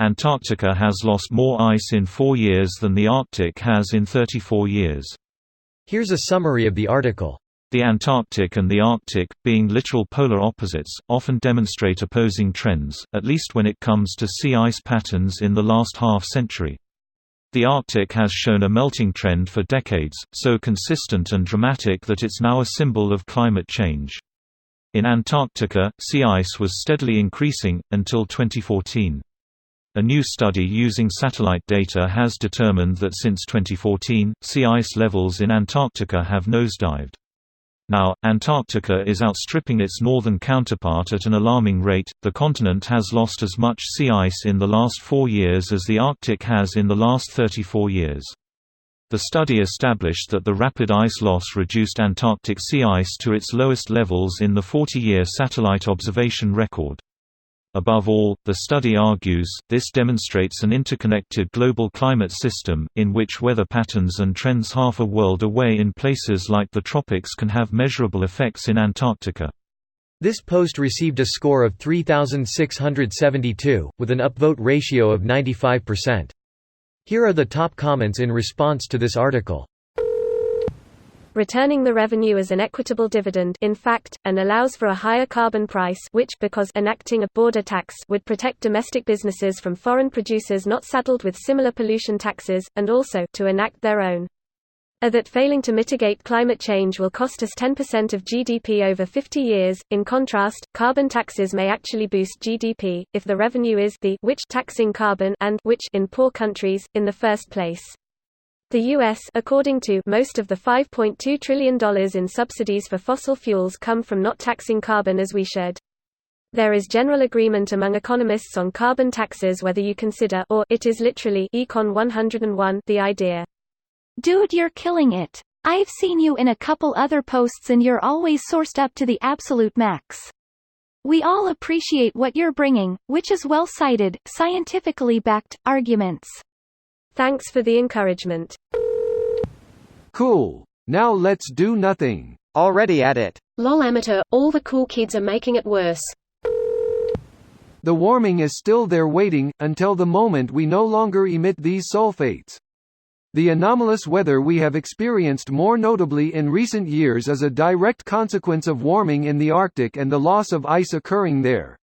Antarctica has lost more ice in 4 years than the Arctic has in 34 years. Here's a summary of the article. The Antarctic and the Arctic, being literal polar opposites, often demonstrate opposing trends, at least when it comes to sea ice patterns in the last half-century. The Arctic has shown a melting trend for decades, so consistent and dramatic that it's now a symbol of climate change. In Antarctica, sea ice was steadily increasing, until 2014. A new study using satellite data has determined that since 2014, sea ice levels in Antarctica have nosedived. Now, Antarctica is outstripping its northern counterpart at an alarming rate. The continent has lost as much sea ice in the last 4 years as the Arctic has in the last 34 years. The study established that the rapid ice loss reduced Antarctic sea ice to its lowest levels in the 40-year satellite observation record. Above all, the study argues, this demonstrates an interconnected global climate system, in which weather patterns and trends half a world away in places like the tropics can have measurable effects in Antarctica. This post received a score of 3,672, with an upvote ratio of 95%. Here are the top comments in response to this article. Returning the revenue as an equitable dividend, in fact, and allows for a higher carbon price which, because enacting a border tax would protect domestic businesses from foreign producers not saddled with similar pollution taxes, and also to enact their own. That failing to mitigate climate change will cost us 10% of GDP over 50 years. In contrast, carbon taxes may actually boost GDP, if the revenue is the which taxing carbon and which in poor countries, in the first place. The U.S., according to most of the $5.2 trillion in subsidies for fossil fuels come from not taxing carbon as we should. There is general agreement among economists on carbon taxes whether you consider or it is literally Econ 101 the idea. Dude, you're killing it. I've seen you in a couple other posts and you're always sourced up to the absolute max. We all appreciate what you're bringing, which is well-cited, scientifically backed, arguments. Thanks for the encouragement. Cool. Now let's do nothing. Already at it. Lol amateur, all the cool kids are making it worse. The warming is still there waiting, until the moment we no longer emit these sulfates. The anomalous weather we have experienced more notably in recent years is a direct consequence of warming in the Arctic and the loss of ice occurring there.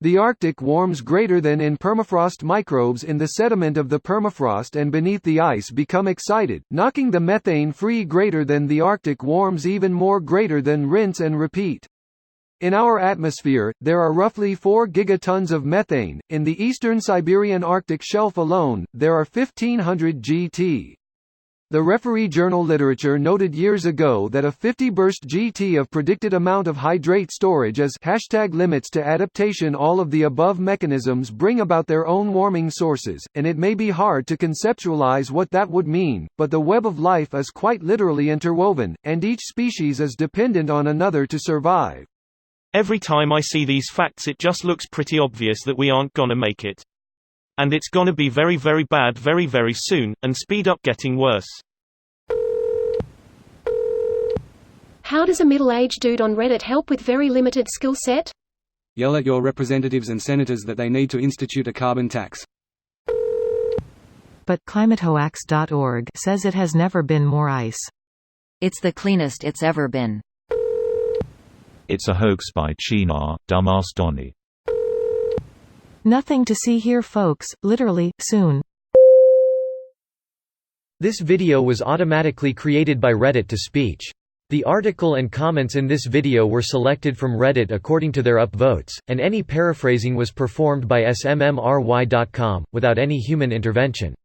The Arctic warms greater than in permafrost. Microbes in the sediment of the permafrost and beneath the ice become excited, knocking the methane free. Greater than the Arctic warms even more. Greater than rinse and repeat. In our atmosphere, there are roughly 4 gigatons of methane. In the eastern Siberian Arctic shelf alone, there are 1,500 gt. The referee journal Literature noted years ago that a 50 burst gt of predicted amount of hydrate storage as #limits to adaptation. All of the above mechanisms bring about their own warming sources, and it may be hard to conceptualize what that would mean, but the web of life is quite literally interwoven, and each species is dependent on another to survive. Every time I see these facts it just looks pretty obvious that we aren't gonna make it. And it's gonna be very very bad very very soon, and speed up getting worse. How does a middle-aged dude on Reddit help with very limited skill set? Yell at your representatives and senators that they need to institute a carbon tax. But climatehoax.org says it has never been more ice. It's the cleanest it's ever been. It's a hoax by Chinar, dumbass Donnie. Nothing to see here folks, literally, soon. This video was automatically created by Reddit to speech. The article and comments in this video were selected from Reddit according to their upvotes, and any paraphrasing was performed by smmry.com, without any human intervention.